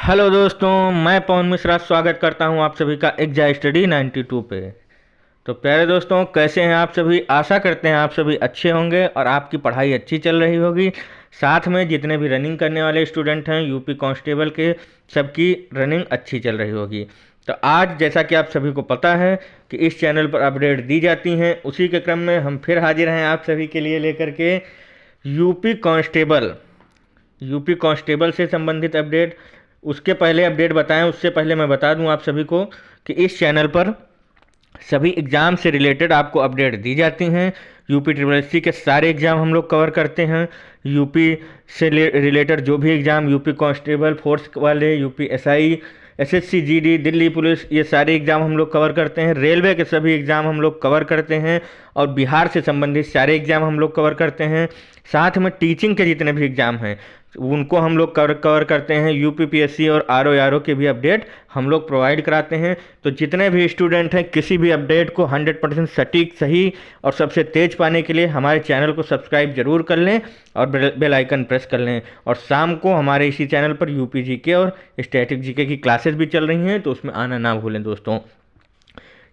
Hello दोस्तों, मैं पवन मिश्रा स्वागत करता हूं आप सभी का एग्जा स्टडी 92 पे। तो प्यारे दोस्तों, कैसे हैं आप सभी। आशा करते हैं आप सभी अच्छे होंगे और आपकी पढ़ाई अच्छी चल रही होगी। साथ में जितने भी रनिंग करने वाले स्टूडेंट हैं यूपी कांस्टेबल के, सबकी रनिंग अच्छी चल रही होगी। तो आज जैसा कि आप सभी को पता है कि इस चैनल पर अपडेट दी जाती हैं, उसी के क्रम में हम फिर हाजिर हैं आप सभी के लिए लेकर के यूपी कांस्टेबल से संबंधित अपडेट। उसके पहले अपडेट बताएं, उससे पहले मैं बता दूं आप सभी को कि इस चैनल पर सभी एग्ज़ाम से रिलेटेड आपको अपडेट दी जाती हैं। यूपी ट्रिपल एस सी के सारे एग्ज़ाम हम लोग कवर करते हैं। यूपी से रिलेटेड जो भी एग्ज़ाम, यूपी कांस्टेबल फोर्स वाले, UP SI, SSC GD, Delhi police, ये सारे एग्ज़ाम हम लोग कवर करते हैं। रेलवे के सभी एग्ज़ाम हम लोग कवर करते हैं और बिहार से संबंधित सारे एग्ज़ाम हम लोग कवर करते हैं। साथ में टीचिंग के जितने भी एग्ज़ाम हैं उनको हम लोग कवर करते हैं। यूपीपीएससी और आरओ के भी अपडेट हम लोग प्रोवाइड कराते हैं। तो जितने भी स्टूडेंट हैं, किसी भी अपडेट को 100% सटीक, सही और सबसे तेज़ पाने के लिए हमारे चैनल को सब्सक्राइब जरूर कर लें और बेल आइकन प्रेस कर लें। और शाम को हमारे इसी चैनल पर यूपी जीके और स्टैटिक जीके की क्लासेस भी चल रही हैं, तो उसमें आना ना भूलें दोस्तों।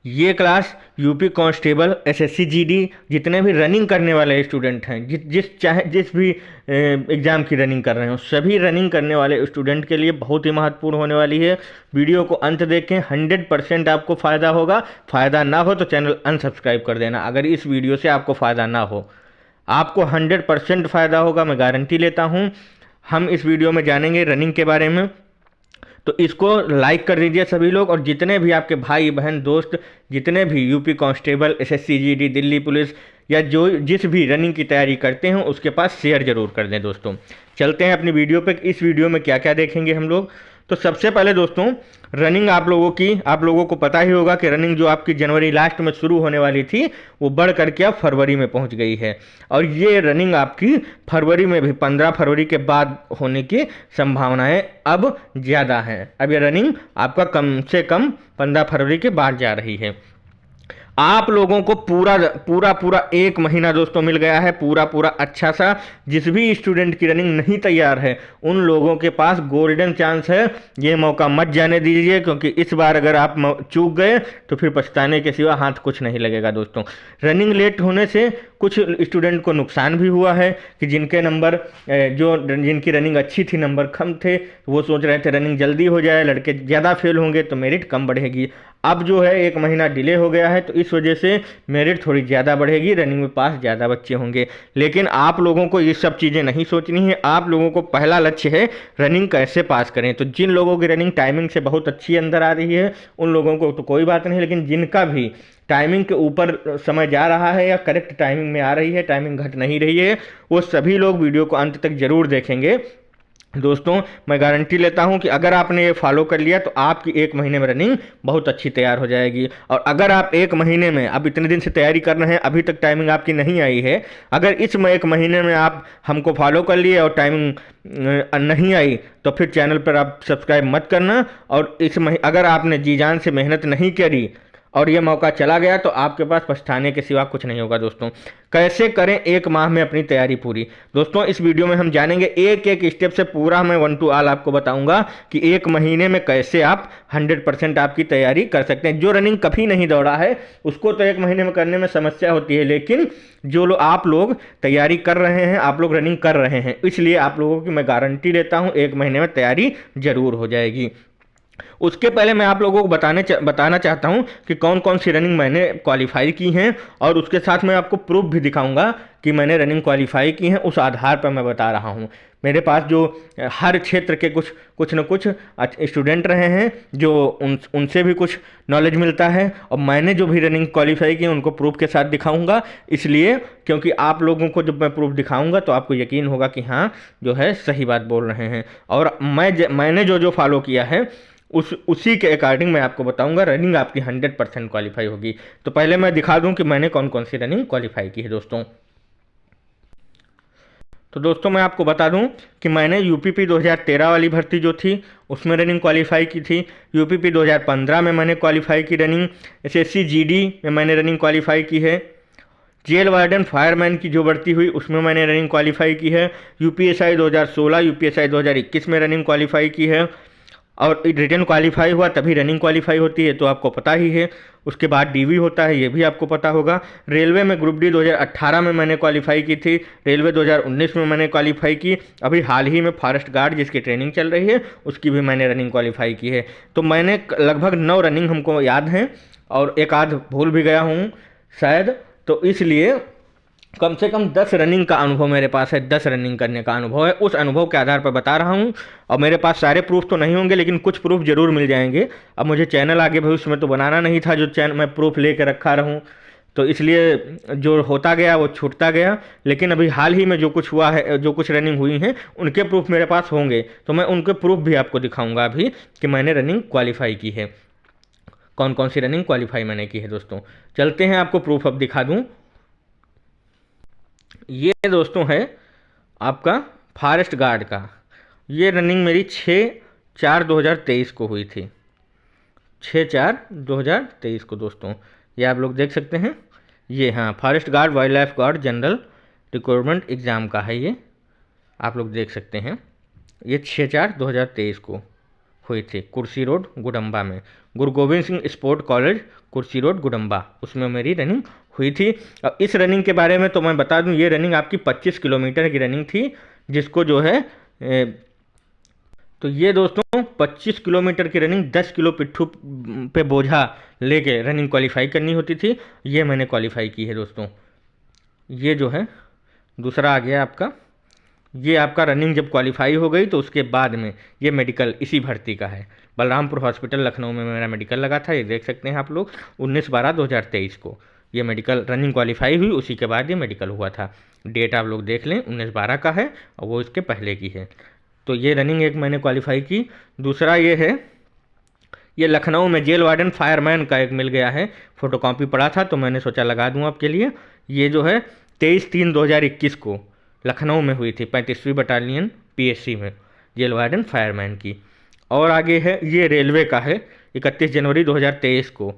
ये class UP constable, SSC GD, जितने भी रनिंग करने वाले स्टूडेंट हैं, जिस भी एग्ज़ाम की रनिंग कर रहे हो, सभी रनिंग करने वाले स्टूडेंट के लिए बहुत ही महत्वपूर्ण होने वाली है। वीडियो को अंत देखें, 100% आपको फ़ायदा होगा। फ़ायदा ना हो तो चैनल अनसब्सक्राइब कर देना। अगर इस वीडियो से आपको फ़ायदा ना हो, आपको 100% फ़ायदा होगा, मैं गारंटी लेता हूँ। हम इस वीडियो में जानेंगे रनिंग के बारे में, तो इसको लाइक कर दीजिए सभी लोग। और जितने भी आपके भाई बहन दोस्त, जितने भी UP constable, SSC GD, Delhi police या जो जिस भी रनिंग की तैयारी करते हैं उसके पास शेयर जरूर कर दें दोस्तों। चलते हैं अपनी वीडियो पे। इस वीडियो में क्या क्या देखेंगे हम लोग। तो सबसे पहले दोस्तों, रनिंग आप लोगों को पता ही होगा कि रनिंग जो आपकी जनवरी लास्ट में शुरू होने वाली थी वो बढ़ करके अब फरवरी में पहुंच गई है। और ये रनिंग आपकी फरवरी में भी 15 फरवरी के बाद होने की संभावनाएं अब ज़्यादा हैं। अब ये रनिंग आपका कम से कम 15 फरवरी के बाद जा रही है। आप लोगों को पूरा एक महीना दोस्तों मिल गया है, पूरा अच्छा सा। जिस भी स्टूडेंट की रनिंग नहीं तैयार है उन लोगों के पास गोल्डन चांस है। ये मौका मत जाने दीजिए, क्योंकि इस बार अगर आप चूक गए तो फिर पछताने के सिवा हाथ कुछ नहीं लगेगा दोस्तों। रनिंग लेट होने से कुछ स्टूडेंट को नुकसान भी हुआ है कि जिनके नंबर जिनकी रनिंग अच्छी थी, नंबर कम थे, वो सोच रहे थे रनिंग जल्दी हो जाए, लड़के ज़्यादा फेल होंगे तो मेरिट कम बढ़ेगी। अब जो है एक महीना डिले हो गया है, तो इस वजह से मेरिट थोड़ी ज़्यादा बढ़ेगी, रनिंग में पास ज़्यादा बच्चे होंगे। लेकिन आप लोगों को ये सब चीज़ें नहीं सोचनी है। आप लोगों को पहला लक्ष्य है रनिंग कैसे पास करें। तो जिन लोगों की रनिंग टाइमिंग से बहुत अच्छी अंदर आ रही है उन लोगों को तो कोई बात नहीं, लेकिन जिनका भी टाइमिंग के ऊपर समय जा रहा है या करेक्ट टाइमिंग में आ रही है, टाइमिंग घट नहीं रही है, वो सभी लोग वीडियो को अंत तक जरूर देखेंगे दोस्तों। मैं गारंटी लेता हूं कि अगर आपने ये फॉलो कर लिया तो आपकी एक महीने में रनिंग बहुत अच्छी तैयार हो जाएगी। और अगर आप एक महीने में, अब इतने दिन से तैयारी कर रहे हैं, अभी तक टाइमिंग आपकी नहीं आई है, अगर इस एक महीने में आप हमको फॉलो कर लिए और टाइमिंग नहीं आई तो फिर चैनल पर आप सब्सक्राइब मत करना। और अगर आपने जी जान से मेहनत नहीं करी और ये मौका चला गया तो आपके पास पछताने के सिवा कुछ नहीं होगा दोस्तों। कैसे करें एक माह में अपनी तैयारी पूरी, दोस्तों इस वीडियो में हम जानेंगे। एक एक स्टेप से पूरा मैं 1 to all आपको बताऊंगा कि एक महीने में कैसे आप 100% आपकी तैयारी कर सकते हैं। जो रनिंग कभी नहीं दौड़ा है उसको तो एक महीने में करने में समस्या होती है, लेकिन जो आप लोग तैयारी कर रहे हैं, आप लोग रनिंग कर रहे हैं, इसलिए आप लोगों की मैं गारंटी लेता हूँ एक महीने में तैयारी जरूर हो जाएगी। उसके पहले मैं आप लोगों को बताना चाहता हूं कि कौन कौन सी रनिंग मैंने क्वालिफाई की हैं, और उसके साथ मैं आपको प्रूफ भी दिखाऊंगा कि मैंने रनिंग क्वालिफाई की है। उस आधार पर मैं बता रहा हूं। मेरे पास जो हर क्षेत्र के कुछ न कुछ स्टूडेंट रहे हैं, जो उनसे भी कुछ नॉलेज मिलता है, और मैंने जो भी रनिंग क्वालिफाई की उनको प्रूफ के साथ दिखाऊंगा। इसलिए क्योंकि आप लोगों को जब मैं प्रूफ दिखाऊंगा तो आपको यकीन होगा कि हाँ जो है सही बात बोल रहे हैं। और मैंने जो फॉलो किया है उसी के अकॉर्डिंग मैं आपको बताऊंगा रनिंग आपकी 100% क्वालिफाई होगी। तो पहले मैं दिखा दूं कि मैंने कौन कौन सी रनिंग क्वालिफाई की है दोस्तों। तो दोस्तों मैं आपको बता दूं कि मैंने यूपीपी 2013 वाली भर्ती जो थी उसमें रनिंग क्वालिफाई की थी। यूपीपी 2015 में मैंने क्वालिफाई की रनिंग। एसएससी जीडी में मैंने रनिंग क्वालिफाई की है। जेल वार्डन फायरमैन की जो भर्ती हुई उसमें मैंने रनिंग क्वालिफाई की है। यूपीएसआई 2016, यूपीएसआई 2021 में रनिंग क्वालिफाई की है। और रिटन क्वालिफाई हुआ तभी रनिंग क्वालिफाई होती है, तो आपको पता ही है। उसके बाद डीवी होता है, ये भी आपको पता होगा। रेलवे में ग्रुप डी 2018 में मैंने क्वालिफाई की थी, रेलवे 2019 में मैंने क्वालिफाई की, अभी हाल ही में फॉरेस्ट गार्ड जिसकी ट्रेनिंग चल रही है उसकी भी मैंने रनिंग क्वालिफाई की है। तो मैंने लगभग 9 रनिंग हमको याद हैं, और एक आध भूल भी गया हूँ शायद, तो इसलिए कम से कम 10 रनिंग का अनुभव मेरे पास है, 10 रनिंग करने का अनुभव है। उस अनुभव के आधार पर बता रहा हूँ, और मेरे पास सारे प्रूफ तो नहीं होंगे लेकिन कुछ प्रूफ जरूर मिल जाएंगे। अब मुझे चैनल आगे भविष्य में तो बनाना नहीं था जो चैनल मैं प्रूफ लेके रखा रहूँ, तो इसलिए जो होता गया वो छूटता गया। लेकिन अभी हाल ही में जो कुछ हुआ है, जो कुछ रनिंग हुई हैं, उनके प्रूफ मेरे पास होंगे, तो मैं उनके प्रूफ भी आपको दिखाऊंगा अभी कि मैंने रनिंग क्वालिफाई की है, कौन कौन सी रनिंग क्वालिफाई मैंने की है। दोस्तों चलते हैं, आपको प्रूफ अब दिखा दूँ। ये दोस्तों है आपका फॉरेस्ट गार्ड का, ये रनिंग मेरी 6/4/2023 को हुई थी, 6/4/2023 को दोस्तों, ये आप लोग देख सकते हैं। ये हाँ, forest guard wild life guard general recruitment exam का है, ये आप लोग देख सकते हैं। ये 6/4/2023 को हुई थी, कुर्सी रोड गुडम्बा में, गुरु गोविंद सिंह स्पोर्ट कॉलेज कुर्सी रोड गुडम्बा, उसमें मेरी रनिंग हुई थी। अब इस रनिंग के बारे में तो मैं बता दूं, ये रनिंग आपकी 25 किलोमीटर की रनिंग थी, जिसको जो है तो ये दोस्तों 25 किलोमीटर की रनिंग 10 किलो पिट्ठू पे बोझा लेके रनिंग क्वालिफाई करनी होती थी, ये मैंने क्वालिफाई की है दोस्तों। ये जो है दूसरा आ गया आपका, ये आपका रनिंग जब क्वालिफाई हो गई तो उसके बाद में ये मेडिकल इसी भर्ती का है, बलरामपुर हॉस्पिटल लखनऊ में मेरा मेडिकल लगा था, ये देख सकते हैं आप लोग, 19/12/2023 को ये मेडिकल रनिंग क्वालिफाई हुई, उसी के बाद ये मेडिकल हुआ था। डेट आप लोग देख लें, 19/12 का है और वो इसके पहले की है। तो ये रनिंग एक मैंने क्वालिफाई की। दूसरा ये है, ये लखनऊ में जेल वार्डन फायरमैन का एक मिल गया है, फोटोकॉपी पड़ा था तो मैंने सोचा लगा दूँ आपके लिए। ये जो है 23/3/2021 को लखनऊ में हुई थी, 35वीं बटालियन पीएससी में, जेल वार्डन फायरमैन की। और आगे है, ये रेलवे का है, 31 जनवरी 2023 को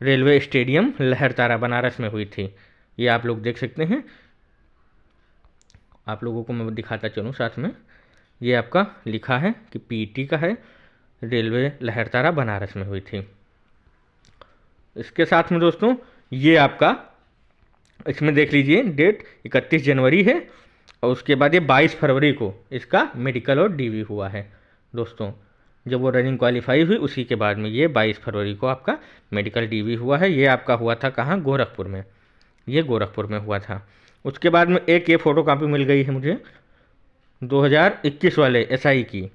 रेलवे स्टेडियम लहरतारा बनारस में हुई थी, ये आप लोग देख सकते हैं। आप लोगों को मैं दिखाता चलूँ साथ में, ये आपका लिखा है कि पीटी का है, रेलवे लहरतारा बनारस में हुई थी। इसके साथ में दोस्तों ये आपका, इसमें देख लीजिए डेट 31 जनवरी है, और उसके बाद ये 22 फरवरी को इसका मेडिकल और डीवी हुआ है दोस्तों। जब वो रनिंग क्वालिफाई हुई उसी के बाद में ये 22 फरवरी को आपका मेडिकल डीवी हुआ है। ये आपका हुआ था कहाँ, गोरखपुर में, ये गोरखपुर में हुआ था। उसके बाद में एक ये फ़ोटो कापी मिल गई है मुझे 2021 वाले एसआई की,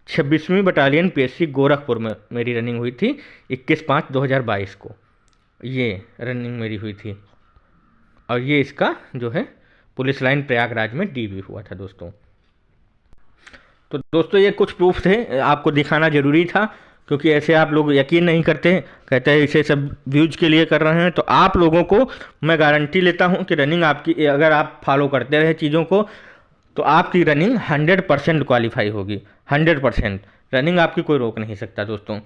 26वीं बटालियन पीएससी गोरखपुर में मेरी रनिंग हुई थी 21/5/2022 को, ये रनिंग मेरी हुई थी। और ये इसका जो है पुलिस लाइन प्रयागराज में डीवी हुआ था दोस्तों। तो दोस्तों ये कुछ प्रूफ थे, आपको दिखाना ज़रूरी था, क्योंकि ऐसे आप लोग यकीन नहीं करते, कहते हैं इसे सब व्यूज के लिए कर रहे हैं। तो आप लोगों को मैं गारंटी लेता हूं कि रनिंग आपकी, अगर आप फॉलो करते रहे चीज़ों को, तो आपकी रनिंग 100% क्वालिफाई होगी, 100%। रनिंग आपकी कोई रोक नहीं सकता दोस्तों।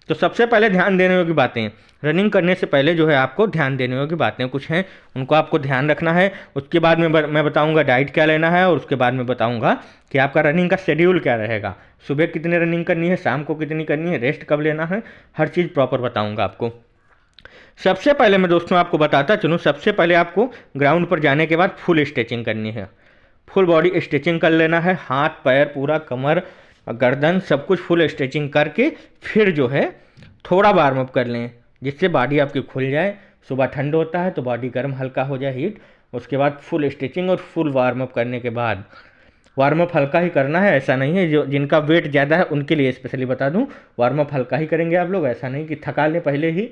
तो सबसे पहले ध्यान देने योग्य बातें, रनिंग करने से पहले जो है आपको ध्यान देने योग्य बातें कुछ हैं, उनको आपको ध्यान रखना है। उसके बाद में मैं बताऊंगा डाइट क्या लेना है, और उसके बाद में बताऊंगा कि आपका रनिंग का शेड्यूल क्या रहेगा, सुबह कितनी रनिंग करनी है, शाम को कितनी करनी है, रेस्ट कब लेना है, हर चीज़ प्रॉपर बताऊँगा आपको। सबसे पहले मैं दोस्तों आपको बताता चलूँ, सबसे पहले आपको ग्राउंड पर जाने के बाद फुल स्ट्रेचिंग करनी है, फुल बॉडी स्ट्रेचिंग कर लेना है, हाथ पैर पूरा, कमर गर्दन सब कुछ फुल स्ट्रेचिंग करके फिर जो है थोड़ा वार्म अप कर लें, जिससे बॉडी आपकी खुल जाए। सुबह ठंड होता है तो बॉडी गर्म हल्का हो जाए, हीट। उसके बाद फुल स्ट्रेचिंग और फुल वार्म अप करने के बाद, वार्म अप हल्का ही करना है, ऐसा नहीं है जो जिनका वेट ज़्यादा है उनके लिए स्पेशली बता दूं, वार्म अप हल्का ही करेंगे आप लोग, ऐसा नहीं कि थका लें पहले ही,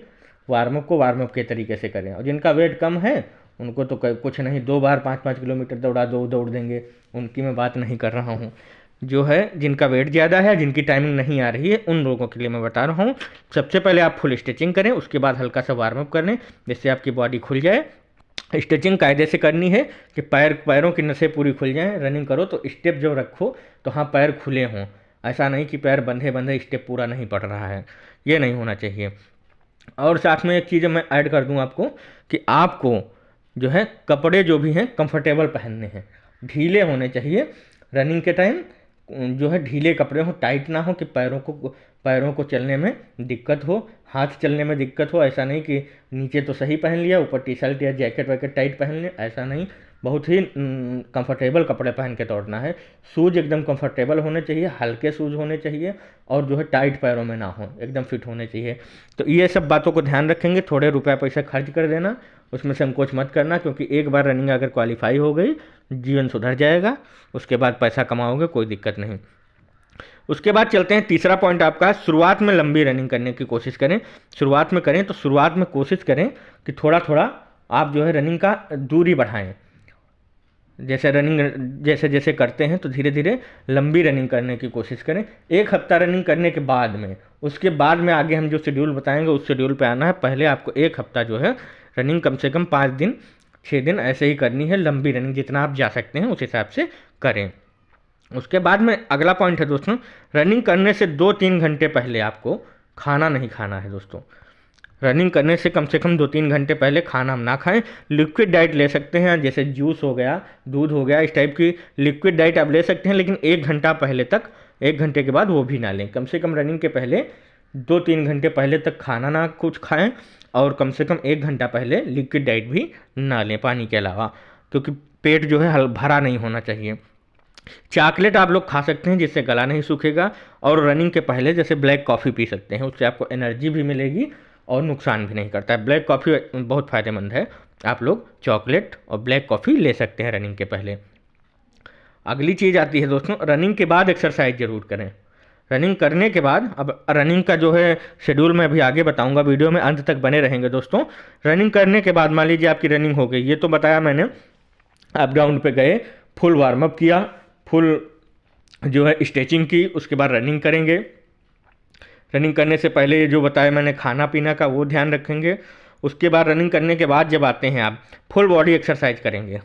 वार्म अप को वार्म अप के तरीके से करें। और जिनका वेट कम है उनको तो कुछ नहीं, 2 बार 5-5 किलोमीटर दौड़ देंगे, उनकी मैं बात नहीं कर रहा हूँ। जो है जिनका वेट ज़्यादा है, जिनकी टाइमिंग नहीं आ रही है, उन लोगों के लिए मैं बता रहा हूँ। सबसे पहले आप फुल स्ट्रेचिंग करें, उसके बाद हल्का सा वार्म अप कर लें, जिससे आपकी बॉडी खुल जाए। स्ट्रेचिंग कायदे से करनी है कि पैरों की नसें पूरी खुल जाएं। रनिंग करो तो स्टेप जब रखो तो हाँ पैर खुले हों, ऐसा नहीं कि पैर बंधे बंधे स्टेप पूरा नहीं पड़ रहा है, ये नहीं होना चाहिए। और साथ में एक चीज़ मैं ऐड कर दूं आपको कि आपको जो है कपड़े जो भी हैं कंफर्टेबल पहनने हैं, ढीले होने चाहिए। रनिंग के टाइम जो है ढीले कपड़े हो, टाइट ना हो कि पैरों को चलने में दिक्कत हो, हाथ चलने में दिक्कत हो। ऐसा नहीं कि नीचे तो सही पहन लिया, ऊपर टी शर्ट या जैकेट वैकेट टाइट पहन लिया, ऐसा नहीं। बहुत ही कंफर्टेबल कपड़े पहन के दौड़ना है। शूज़ एकदम कंफर्टेबल होने चाहिए, हल्के शूज़ होने चाहिए और जो है टाइट पैरों में ना हो, एकदम फिट होने चाहिए। तो ये सब बातों को ध्यान रखेंगे। थोड़े रुपया पैसा खर्च कर देना, उसमें संकोच मत करना, क्योंकि एक बार रनिंग अगर क्वालिफाई हो गई, जीवन सुधर जाएगा। उसके बाद पैसा कमाओगे, कोई दिक्कत नहीं। उसके बाद चलते हैं तीसरा पॉइंट आपका, शुरुआत में लंबी रनिंग करने की कोशिश करें। शुरुआत में करें तो शुरुआत में कोशिश करें कि थोड़ा थोड़ा आप जो है रनिंग का दूरी बढ़ाएं। जैसे रनिंग जैसे जैसे करते हैं तो धीरे धीरे लंबी रनिंग करने की कोशिश करें। एक हफ्ता रनिंग करने के बाद में, उसके बाद में आगे हम जो शेड्यूल बताएंगे उस शेड्यूल पे आना है। पहले आपको एक हफ्ता जो है रनिंग कम से कम 5 दिन 6 दिन ऐसे ही करनी है। लंबी रनिंग जितना आप जा सकते हैं उस हिसाब से करें। उसके बाद में अगला पॉइंट है दोस्तों, रनिंग करने से 2-3 घंटे पहले आपको खाना नहीं खाना है दोस्तों। रनिंग करने से कम 2-3 घंटे पहले खाना हम ना खाएं। लिक्विड डाइट ले सकते हैं, जैसे जूस हो गया, दूध हो गया, इस टाइप की लिक्विड डाइट आप ले सकते हैं, लेकिन 1 घंटा पहले तक, 1 घंटे के बाद वो भी ना लें। कम से कम रनिंग के पहले 2-3 घंटे पहले तक खाना ना कुछ खाएं और कम से कम 1 घंटा पहले लिक्विड डाइट भी ना लें पानी के अलावा, क्योंकि पेट जो है भरा नहीं होना चाहिए। चॉकलेट आप लोग खा सकते हैं जिससे गला नहीं सूखेगा, और रनिंग के पहले जैसे ब्लैक कॉफ़ी पी सकते हैं, उससे आपको एनर्जी भी मिलेगी और नुकसान भी नहीं करता है। ब्लैक कॉफ़ी बहुत फ़ायदेमंद है। आप लोग चॉकलेट और ब्लैक कॉफ़ी ले सकते हैं रनिंग के पहले। अगली चीज़ आती है दोस्तों, रनिंग के बाद एक्सरसाइज ज़रूर करें। रनिंग करने के बाद, अब रनिंग का जो है शेड्यूल मैं अभी आगे बताऊंगा, वीडियो में अंत तक बने रहेंगे दोस्तों। रनिंग करने के बाद मान लीजिए आपकी रनिंग हो गई, ये तो बताया मैंने, आप ग्राउंड पे गए, फुल वार्म अप किया, फुल जो है स्ट्रेचिंग की, उसके बाद रनिंग करेंगे। रनिंग करने से पहले जो बताया मैंने खाना पीना का वो ध्यान रखेंगे। उसके बाद रनिंग करने के बाद जब आते हैं आप फुल बॉडी एक्सरसाइज करेंगे।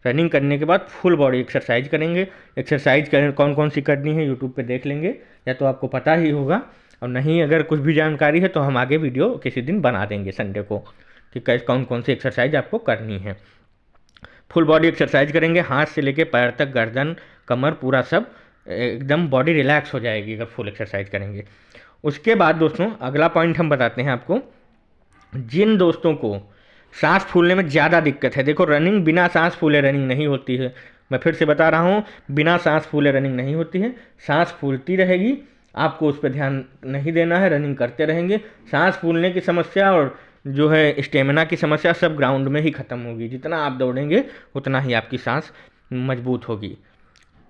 रनिंग करने के बाद फुल बॉडी एक्सरसाइज करेंगे। एक्सरसाइज करें कौन कौन सी करनी है यूट्यूब पे देख लेंगे, या तो आपको पता ही होगा, और नहीं अगर कुछ भी जानकारी है तो हम आगे वीडियो किसी दिन बना देंगे संडे को कि कैसे कौन कौन सी एक्सरसाइज आपको करनी है। फुल बॉडी एक्सरसाइज करेंगे, हाथ से लेके पैर तक, गर्दन, कमर, पूरा सब एकदम बॉडी रिलैक्स हो जाएगी अगर फुल एक्सरसाइज करेंगे। उसके बाद दोस्तों अगला पॉइंट हम बताते हैं आपको, जिन दोस्तों को सांस फूलने में ज़्यादा दिक्कत है। देखो रनिंग बिना सांस फूले रनिंग नहीं होती है, मैं फिर से बता रहा हूँ, बिना सांस फूले रनिंग नहीं होती है। सांस फूलती रहेगी, आपको उस पर ध्यान नहीं देना है, रनिंग करते रहेंगे। सांस फूलने की समस्या और जो है स्टेमिना की समस्या सब ग्राउंड में ही ख़त्म होगी। जितना आप दौड़ेंगे उतना ही आपकी सांस मजबूत होगी।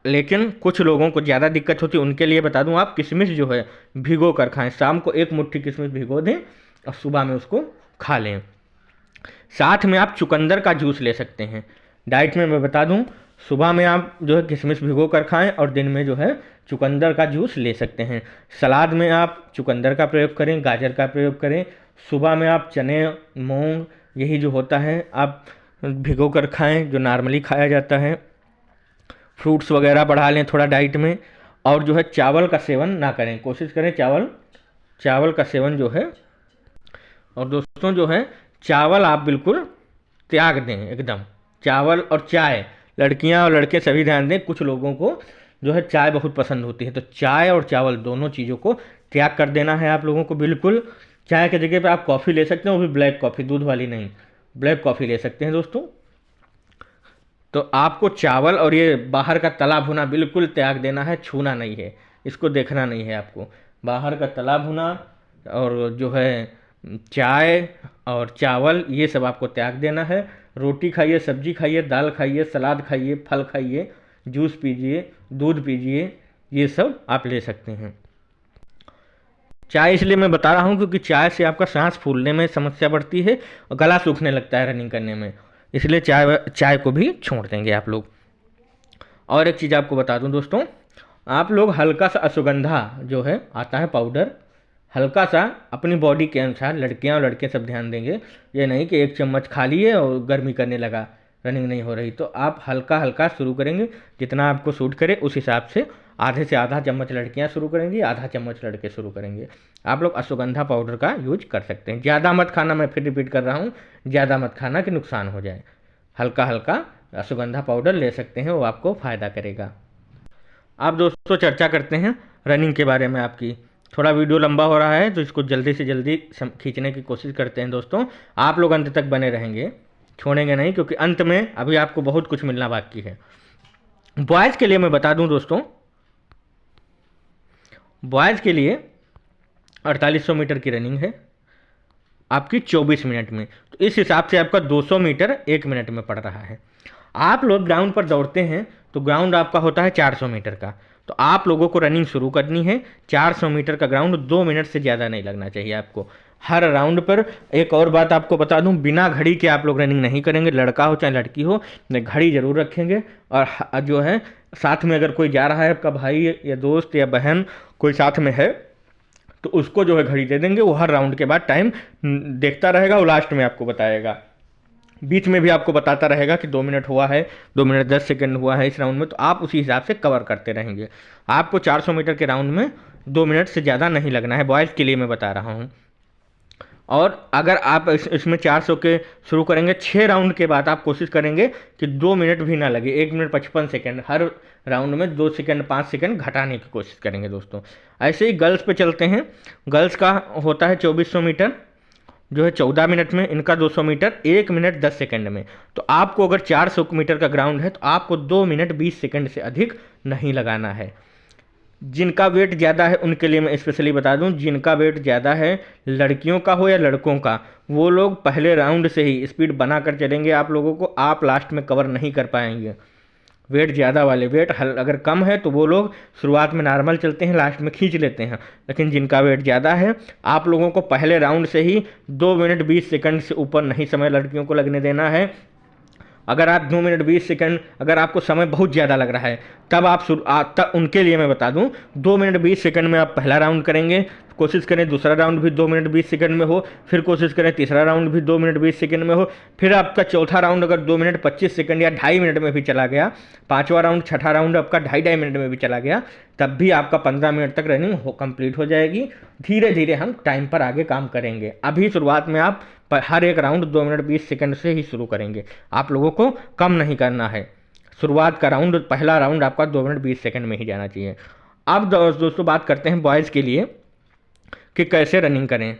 लेकिन कुछ लोगों को ज़्यादा दिक्कत होती है, उनके लिए बता दूं, आप किशमिश जो है भिगो कर खाएं। शाम को 1 मुट्ठी किशमिश भिगो दें और सुबह में उसको खा लें। साथ में आप चुकंदर का जूस ले सकते हैं। डाइट में मैं बता दूं, सुबह में आप जो है किशमिश भिगो कर खाएं और दिन में जो है चुकंदर का जूस ले सकते हैं। सलाद में आप चुकंदर का प्रयोग करें, गाजर का प्रयोग करें। सुबह में आप चने, मूंग, यही जो होता है आप भिगो कर खाएं, जो नॉर्मली खाया जाता है। फ्रूट्स वगैरह बढ़ा लें थोड़ा डाइट में, और जो है चावल का सेवन ना करें, कोशिश करें चावल का सेवन जो है, और दोस्तों जो है चावल आप बिल्कुल त्याग दें एकदम। चावल और चाय, लड़कियां और लड़के सभी ध्यान दें, कुछ लोगों को जो है चाय बहुत पसंद होती है, तो चाय और चावल दोनों चीज़ों को त्याग कर देना है आप लोगों को बिल्कुल। चाय की जगह पे आप कॉफ़ी ले सकते हैं, वो भी ब्लैक कॉफ़ी, दूध वाली नहीं, ब्लैक कॉफ़ी ले सकते हैं दोस्तों। तो आपको चावल और ये बाहर का तला भुना बिल्कुल त्याग देना है, छूना नहीं है, इसको देखना नहीं है आपको। बाहर का तला भुना और जो है चाय और चावल ये सब आपको त्याग देना है। रोटी खाइए, सब्जी खाइए, दाल खाइए, सलाद खाइए, फल खाइए, जूस पीजिए, दूध पीजिए, ये सब आप ले सकते हैं। चाय इसलिए मैं बता रहा हूँ क्योंकि चाय से आपका सांस फूलने में समस्या बढ़ती है और गला सूखने लगता है रनिंग करने में, इसलिए चाय को भी छोड़ देंगे आप लोग। और एक चीज़ आपको बता दूं दोस्तों, आप लोग हल्का सा अश्वगंधा जो है आता है पाउडर, हल्का सा अपनी बॉडी के अनुसार, लड़कियां और लड़के सब ध्यान देंगे, ये नहीं कि 1 चम्मच खा लिए और गर्मी करने लगा, रनिंग नहीं हो रही, तो आप हल्का हल्का शुरू करेंगे, जितना आपको सूट करे उस हिसाब से। आधे से आधा चम्मच लड़कियां शुरू करेंगी, आधा चम्मच लड़के शुरू करेंगे। आप लोग अश्वगंधा पाउडर का यूज कर सकते हैं। ज़्यादा मत खाना, मैं फिर रिपीट कर रहा हूँ, ज़्यादा मत खाना कि नुकसान हो जाए। हल्का हल्का अश्वगंधा पाउडर ले सकते हैं, वो आपको फ़ायदा करेगा। अब दोस्तों चर्चा करते हैं रनिंग के बारे में आपकी। थोड़ा वीडियो लंबा हो रहा है तो इसको जल्दी से जल्दी खींचने की कोशिश करते हैं दोस्तों। आप लोग अंत तक बने रहेंगे, छोड़ेंगे नहीं, क्योंकि अंत में अभी आपको बहुत कुछ मिलना बाकी है। बॉयज़ के लिए मैं बता दूं दोस्तों, बॉयज़ के लिए 4800 मीटर की रनिंग है आपकी 24 मिनट में। तो इस हिसाब से आपका 200 मीटर 1 मिनट में पड़ रहा है। आप लोग ग्राउंड पर दौड़ते हैं तो ग्राउंड आपका होता है 400 मीटर का। तो आप लोगों को रनिंग शुरू करनी है 400 मीटर का ग्राउंड, 2 मिनट से ज़्यादा नहीं लगना चाहिए आपको हर राउंड पर। एक और बात आपको बता दूं, बिना घड़ी के आप लोग रनिंग नहीं करेंगे, लड़का हो चाहे लड़की हो, घड़ी ज़रूर रखेंगे। और जो है साथ में अगर कोई जा रहा है, आपका भाई या दोस्त या बहन कोई साथ में है, तो उसको जो है घड़ी दे देंगे। वो हर राउंड के बाद टाइम देखता रहेगा, वो लास्ट में आपको बताएगा। बीच में भी आपको बताता रहेगा कि 2 मिनट हुआ है, 2 मिनट 10 सेकंड हुआ है इस राउंड में। तो आप उसी हिसाब से कवर करते रहेंगे। आपको 400 मीटर के राउंड में 2 मिनट से ज़्यादा नहीं लगना है, बॉयज़ के लिए मैं बता रहा हूँ। और अगर आप इसमें 400 के शुरू करेंगे, 6 राउंड के बाद आप कोशिश करेंगे कि 2 मिनट भी ना लगे, 1 मिनट 55 सेकंड, हर राउंड में 2 सेकंड 5 सेकंड घटाने की कोशिश करेंगे दोस्तों। ऐसे ही गर्ल्स पे चलते हैं। गर्ल्स का होता है 2400 मीटर जो है 14 मिनट में, इनका 200 मीटर 1 मिनट 10 सेकंड में। तो आपको अगर 400 मीटर का ग्राउंड है तो आपको 2 मिनट 20 सेकंड से अधिक नहीं लगाना है। जिनका वेट ज़्यादा है उनके लिए मैं स्पेशली बता दूं, जिनका वेट ज़्यादा है, लड़कियों का हो या लड़कों का, वो लोग पहले राउंड से ही स्पीड बना कर चलेंगे आप लोगों को, आप लास्ट में कवर नहीं कर पाएंगे। वेट ज़्यादा वाले, वेट अगर कम है तो वो लोग शुरुआत में नॉर्मल चलते हैं, लास्ट में खींच लेते हैं। लेकिन जिनका वेट ज़्यादा है, आप लोगों को पहले राउंड से ही 2 मिनट 20 सेकंड से ऊपर नहीं समय लड़कियों को लगने देना है। अगर आप 2 मिनट 20 सेकंड, अगर आपको समय बहुत ज़्यादा लग रहा है, तब तब उनके लिए मैं बता दूं, 2 मिनट 20 सेकंड में आप पहला राउंड करेंगे, कोशिश करें दूसरा राउंड भी 2 मिनट 20 सेकंड में हो, फिर कोशिश करें तीसरा राउंड भी 2 मिनट 20 सेकंड में हो, फिर आपका चौथा राउंड अगर 2 मिनट 25 सेकंड या 2.5 मिनट में भी चला गया, पाँचवा राउंड छठा राउंड आपका 2.5 मिनट में भी चला गया, तब भी आपका 15 मिनट तक रनिंग कंप्लीट हो जाएगी। धीरे धीरे हम टाइम पर आगे काम करेंगे। अभी शुरुआत में आप हर एक राउंड 2 मिनट 20 सेकंड से ही शुरू करेंगे, आप लोगों को कम नहीं करना है। शुरुआत का राउंड, पहला राउंड आपका 2 मिनट 20 सेकंड में ही जाना चाहिए। अब दोस्तों बात करते हैं बॉयज़ के लिए कि कैसे रनिंग करें।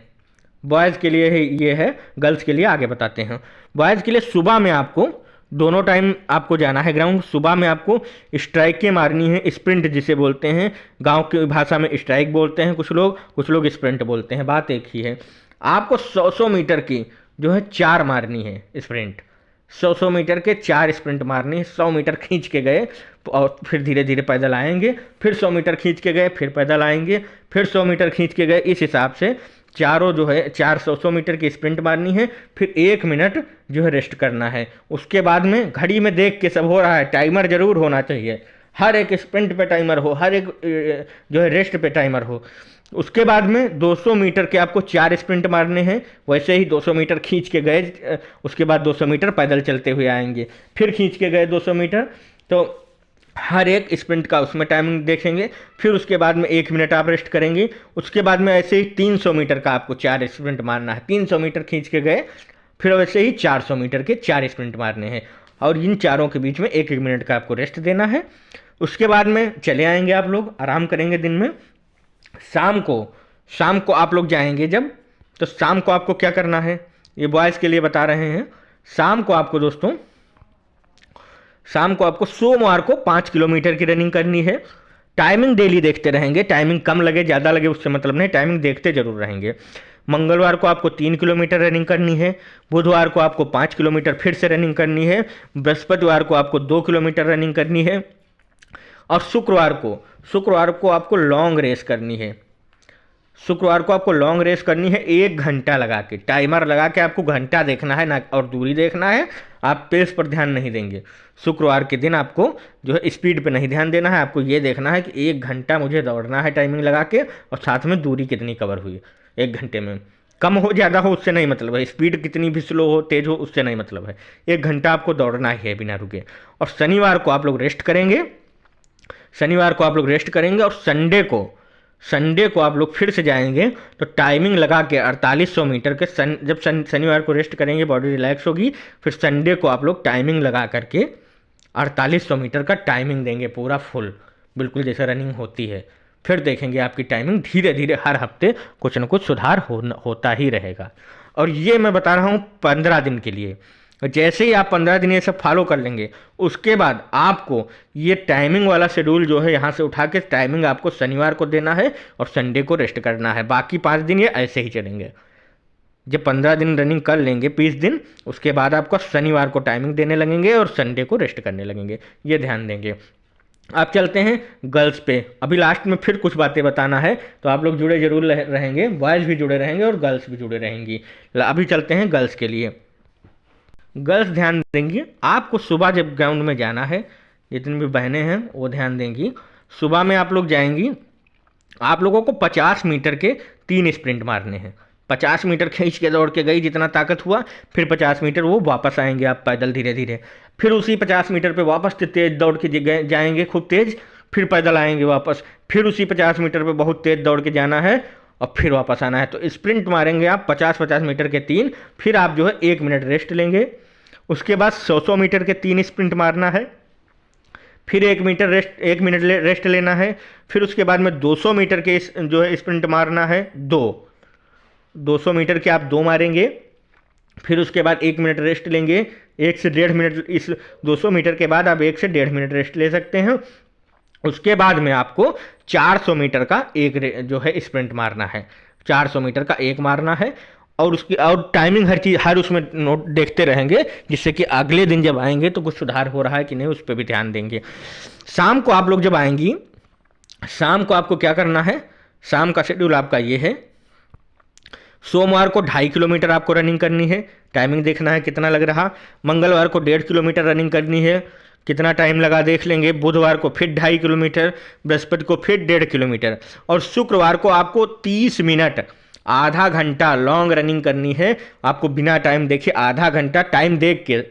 बॉयज़ के लिए ये है, गर्ल्स के लिए आगे बताते हैं। बॉयज़ के लिए सुबह में आपको दोनों टाइम आपको जाना है ग्राउंड। सुबह में आपको स्ट्राइकें मारनी है, स्प्रिंट जिसे बोलते हैं, गांव की भाषा में स्ट्राइक बोलते हैं कुछ लोग स्प्रिंट बोलते हैं, बात एक ही है। आपको 100 मीटर की जो है 4 मारनी है स्प्रिंट, 100 मीटर के 4 स्प्रिंट मारनी है। 100 मीटर खींच के गए और फिर धीरे धीरे पैदल आएंगे, फिर 100 मीटर खींच के गए, फिर पैदल आएंगे, फिर 100 मीटर खींच के गए। इस हिसाब से चारों जो है 400 मीटर की स्प्रिंट मारनी है, फिर 1 मिनट जो है रेस्ट करना है। उसके बाद में घड़ी में देख के सब हो रहा है, टाइमर जरूर होना चाहिए, हर एक स्प्रिंट पे टाइमर हो, हर एक जो है रेस्ट पे टाइमर हो। उसके बाद में 200 मीटर के आपको 4 स्प्रिंट मारने हैं। वैसे ही 200 मीटर खींच के गए, उसके बाद 200 मीटर पैदल चलते हुए आएंगे, फिर खींच के गए 200 मीटर, तो हर एक स्प्रिंट का उसमें टाइमिंग देखेंगे। फिर उसके बाद में 1 मिनट आप रेस्ट करेंगे। उसके बाद में ऐसे ही 300 मीटर का आपको 4 स्प्रिंट मारना है। 300 मीटर खींच के गए, फिर वैसे ही 400 मीटर के 4 स्प्रिंट मारने हैं, और इन चारों के बीच में 1-1 मिनट का आपको रेस्ट देना है। उसके बाद में चले आएंगे, आप लोग आराम करेंगे दिन में। शाम को आप लोग जाएंगे जब, तो शाम को आपको क्या करना है, ये बॉयज़ के लिए बता रहे हैं। शाम को आपको दोस्तों, शाम को आपको सोमवार को 5 किलोमीटर की रनिंग करनी है। टाइमिंग डेली देखते रहेंगे, टाइमिंग कम लगे ज़्यादा लगे उससे मतलब नहीं, टाइमिंग देखते जरूर रहेंगे। मंगलवार को आपको 3 किलोमीटर रनिंग करनी है, बुधवार को आपको 5 किलोमीटर फिर से रनिंग करनी है, बृहस्पतिवार को आपको 2 किलोमीटर रनिंग करनी है, और शुक्रवार को आपको लॉन्ग रेस करनी है। शुक्रवार को आपको लॉन्ग रेस करनी है 1 घंटा लगा के, टाइमर लगा के आपको घंटा देखना है ना, और दूरी देखना है, आप पेस पर ध्यान नहीं देंगे। शुक्रवार के दिन आपको जो है स्पीड पे नहीं ध्यान देना है, आपको ये देखना है कि 1 घंटा मुझे दौड़ना है टाइमिंग लगा के, और साथ में दूरी कितनी कवर हुई 1 घंटे में। कम हो ज़्यादा हो उससे नहीं मतलब है, स्पीड कितनी भी स्लो हो तेज़ हो उससे नहीं मतलब है, 1 घंटा आपको दौड़ना ही है बिना रुके। और शनिवार को आप लोग रेस्ट करेंगे, और संडे को आप लोग फिर से जाएंगे, तो टाइमिंग लगा के 4800 मीटर के जब शनिवार को रेस्ट करेंगे, बॉडी रिलैक्स होगी, फिर संडे को आप लोग टाइमिंग लगा करके 4800 मीटर का टाइमिंग देंगे पूरा फुल, बिल्कुल जैसे रनिंग होती है। फिर देखेंगे आपकी टाइमिंग धीरे धीरे हर हफ्ते कुछ न कुछ सुधार होता ही रहेगा। और ये मैं बता रहा हूँ 15 दिन के लिए। जैसे ही आप 15 दिन ये सब फॉलो कर लेंगे, उसके बाद आपको ये टाइमिंग वाला शेड्यूल जो है यहाँ से उठा के टाइमिंग आपको शनिवार को देना है और संडे को रेस्ट करना है। बाकी 5 दिन ये ऐसे ही चलेंगे। जब 15 दिन रनिंग कर लेंगे 20 दिन, उसके बाद आपको शनिवार को टाइमिंग देने लगेंगे और संडे को रेस्ट करने लगेंगे। ये ध्यान देंगे। आप चलते हैं गर्ल्स पे। अभी लास्ट में फिर कुछ बातें बताना है, तो आप लोग जुड़े जरूर रहेंगे। बॉयज़ भी जुड़े रहेंगे और गर्ल्स भी जुड़े रहेंगी। अभी चलते हैं गर्ल्स के लिए। गर्ल्स ध्यान देंगी, आपको सुबह जब ग्राउंड में जाना है, जितनी भी बहनें हैं वो ध्यान देंगी। सुबह में आप लोग जाएंगी, आप लोगों को 50 मीटर के 3 स्प्रिंट मारने हैं। 50 मीटर खींच के दौड़ के गई, जितना ताकत हुआ, फिर 50 मीटर वो वापस आएंगे आप पैदल धीरे धीरे। फिर उसी 50 मीटर पे वापस तेज दौड़ के जाएंगे खूब तेज, फिर पैदल आएंगे वापस। फिर उसी 50 मीटर पे बहुत तेज दौड़ के जाना है और फिर वापस आना है। तो स्प्रिंट मारेंगे आप 50-50 मीटर के 3। फिर आप जो है 1 मिनट रेस्ट लेंगे। उसके बाद 100 मीटर के 3 स्प्रिंट मारना है। फिर 1 मिनट रेस्ट लेना है। फिर उसके बाद में 200 मीटर के जो है स्प्रिंट मारना है 200 मीटर के आप 2 मारेंगे। फिर उसके बाद 1 मिनट रेस्ट लेंगे। 1 से 1.5 मिनट, इस 200 मीटर के बाद आप 1 से 1.5 मिनट रेस्ट ले सकते हैं। उसके बाद में आपको 400 मीटर का एक जो है स्प्रिंट मारना है। 400 मीटर का एक मारना है। और उसकी और टाइमिंग हर चीज़ हर उसमें नोट देखते रहेंगे, जिससे कि अगले दिन जब आएंगे तो कुछ सुधार हो रहा है कि नहीं, उस पर भी ध्यान देंगे। शाम को आप लोग जब आएंगी, शाम को आपको क्या करना है, शाम का शेड्यूल आपका ये है। सोमवार को 2.5 किलोमीटर आपको रनिंग करनी है, टाइमिंग देखना है कितना लग रहा। मंगलवार को 1.5 किलोमीटर रनिंग करनी है, कितना टाइम लगा देख लेंगे। बुधवार को फिर 2.5 किलोमीटर, बृहस्पति को फिर 1.5 किलोमीटर, और शुक्रवार को आपको 30 मिनट, आधा घंटा लॉन्ग रनिंग करनी है। आपको बिना टाइम देखे, आधा घंटा टाइम देख के,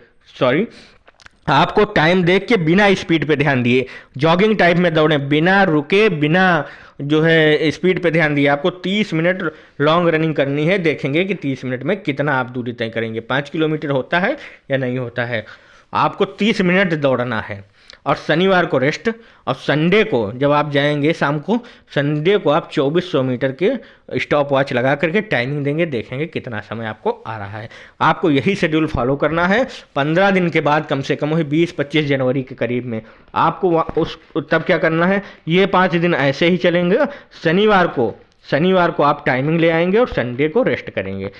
आपको टाइम देख के बिना स्पीड पे ध्यान दिए, जॉगिंग टाइप में दौड़ें, बिना रुके, बिना जो है स्पीड पे ध्यान दिए। आपको 30 मिनट लॉन्ग रनिंग करनी है। देखेंगे कि 30 मिनट में कितना आप दूरी तय करेंगे, 5 किलोमीटर होता है या नहीं होता है। आपको 30 मिनट दौड़ना है। और शनिवार को रेस्ट, और संडे को जब आप जाएंगे शाम को, संडे को आप 2400 मीटर के स्टॉप वॉच लगा करके टाइमिंग देंगे। देखेंगे कितना समय आपको आ रहा है। आपको यही शेड्यूल फॉलो करना है। 15 दिन के बाद, कम से कम वही 20-25 जनवरी के करीब में, आपको तब क्या करना है, ये 5 दिन ऐसे ही चलेंगे। शनिवार को आप टाइमिंग ले आएंगे और संडे को रेस्ट करेंगे।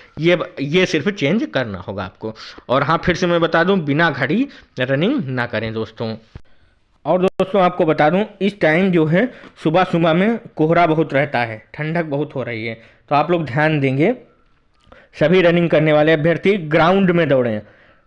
ये सिर्फ चेंज करना होगा आपको। और हाँ, फिर से मैं बता दूं, बिना घड़ी रनिंग ना करें दोस्तों। और दोस्तों आपको बता दूं, इस टाइम जो है सुबह सुबह में कोहरा बहुत रहता है, ठंडक बहुत हो रही है। तो आप लोग ध्यान देंगे, सभी रनिंग करने वाले अभ्यर्थी ग्राउंड में दौड़ें।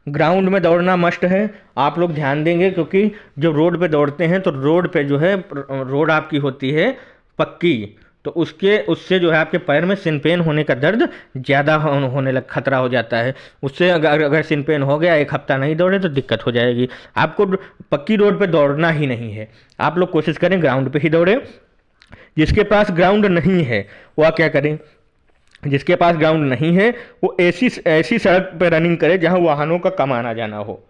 ग्राउंड में दौड़ना मस्ट है। आप लोग ध्यान देंगे, क्योंकि जब रोड पे दौड़ते हैं तो रोड पे जो है, रोड आपकी होती है पक्की, तो उससे जो है आपके पैर में सिन पेन होने का दर्द ज़्यादा होने लग खतरा हो जाता है। उससे अगर सिन पेन हो गया, 1 हफ्ता नहीं दौड़े तो दिक्कत हो जाएगी। आपको पक्की रोड पे दौड़ना ही नहीं है। आप लोग कोशिश करें ग्राउंड पे ही दौड़े। जिसके पास ग्राउंड नहीं है वह क्या करें, जिसके पास ग्राउंड नहीं है वो ऐसी सड़क पर रनिंग करे जहाँ वाहनों का कम आना जाना हो।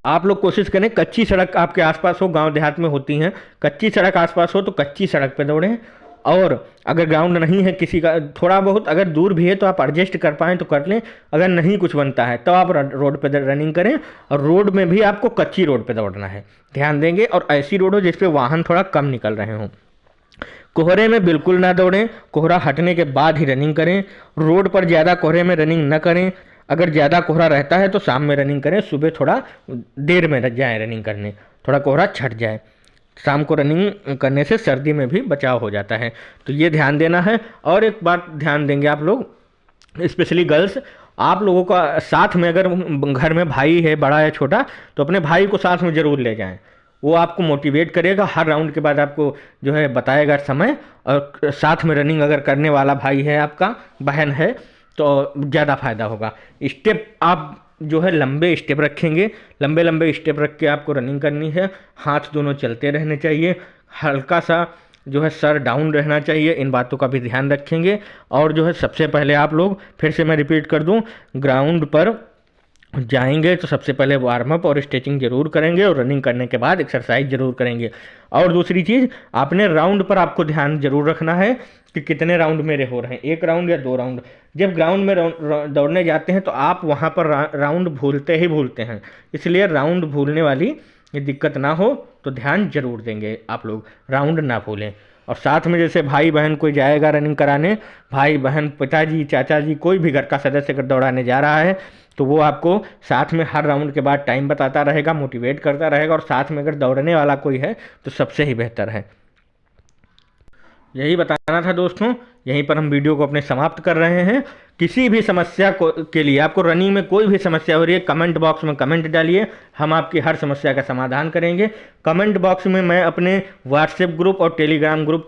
आप लोग कोशिश करें कच्ची सड़क आपके आसपास हो, गांव देहात में होती हैं, कच्ची सड़क आसपास हो तो कच्ची सड़क पे दौड़ें। और अगर ग्राउंड नहीं है किसी का, थोड़ा बहुत अगर दूर भी है तो आप एडजस्ट कर पाएँ तो कर लें। अगर नहीं कुछ बनता है तो आप रोड पे रनिंग करें। और रोड में भी आपको कच्ची रोड पे दौड़ना है, ध्यान देंगे। और ऐसी रोड हो जिस पे वाहन थोड़ा कम निकल रहे हों। कोहरे में बिल्कुल ना दौड़ें, कोहरा हटने के बाद ही रनिंग करें। रोड पर ज़्यादा कोहरे में रनिंग न करें। अगर ज़्यादा कोहरा रहता है तो शाम में रनिंग करें, सुबह थोड़ा देर में जाएँ रनिंग करने, थोड़ा कोहरा छट जाए। शाम को रनिंग करने से सर्दी में भी बचाव हो जाता है। तो ये ध्यान देना है। और एक बात ध्यान देंगे आप लोग, स्पेशली गर्ल्स, आप लोगों का साथ में अगर घर में भाई है, बड़ा या छोटा, तो अपने भाई को साथ में ज़रूर ले जाएं। वो आपको मोटिवेट करेगा, हर राउंड के बाद आपको जो है बताएगा समय। और साथ में रनिंग अगर करने वाला भाई है, आपका बहन है, तो ज़्यादा फायदा होगा। स्टेप आप जो है लंबे स्टेप रखेंगे, लंबे स्टेप रख के आपको रनिंग करनी है। हाथ दोनों चलते रहने चाहिए, हल्का सा जो है सर डाउन रहना चाहिए। इन बातों का भी ध्यान रखेंगे। और जो है सबसे पहले आप लोग, फिर से मैं रिपीट कर दूं, ग्राउंड पर जाएंगे तो सबसे पहले वार्म अप और स्ट्रेचिंग जरूर करेंगे और रनिंग करने के बाद एक्सरसाइज जरूर करेंगे। और दूसरी चीज़, आपने राउंड पर आपको ध्यान जरूर रखना है कि कितने राउंड मेरे हो रहे हैं, 1 राउंड या 2 राउंड। जब ग्राउंड में दौड़ने जाते हैं तो आप वहाँ पर राउंड भूलते ही भूलते हैं, इसलिए राउंड भूलने वाली ये दिक्कत ना हो तो ध्यान जरूर देंगे आप लोग, राउंड ना भूलें। और साथ में जैसे भाई बहन कोई जाएगा रनिंग कराने, भाई बहन पिताजी चाचा जी कोई भी घर का सदस्य अगर दौड़ाने जा रहा है तो वो आपको साथ में हर राउंड के बाद टाइम बताता रहेगा, मोटिवेट करता रहेगा, और साथ में अगर दौड़ने वाला कोई है तो सबसे ही बेहतर है। यही बताना था दोस्तों, यहीं पर हम वीडियो को अपने समाप्त कर रहे हैं। किसी भी समस्या को के लिए, आपको रनिंग में कोई भी समस्या हो रही है, कमेंट बॉक्स में कमेंट डालिए, हम आपकी हर समस्या का समाधान करेंगे। कमेंट बॉक्स में मैं अपने व्हाट्सएप ग्रुप और टेलीग्राम ग्रुप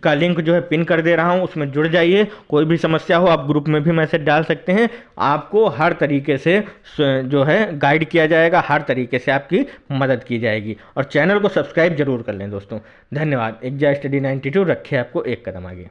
का लिंक जो है पिन कर दे रहा हूं, उसमें जुड़ जाइए। कोई भी समस्या हो आप ग्रुप में भी मैसेज डाल सकते हैं, आपको हर तरीके से जो है गाइड किया जाएगा, हर तरीके से आपकी मदद की जाएगी। और चैनल को सब्सक्राइब जरूर कर लें दोस्तों। धन्यवाद। एक्जा स्टडी 92 रखे आपको एक कदम आगे।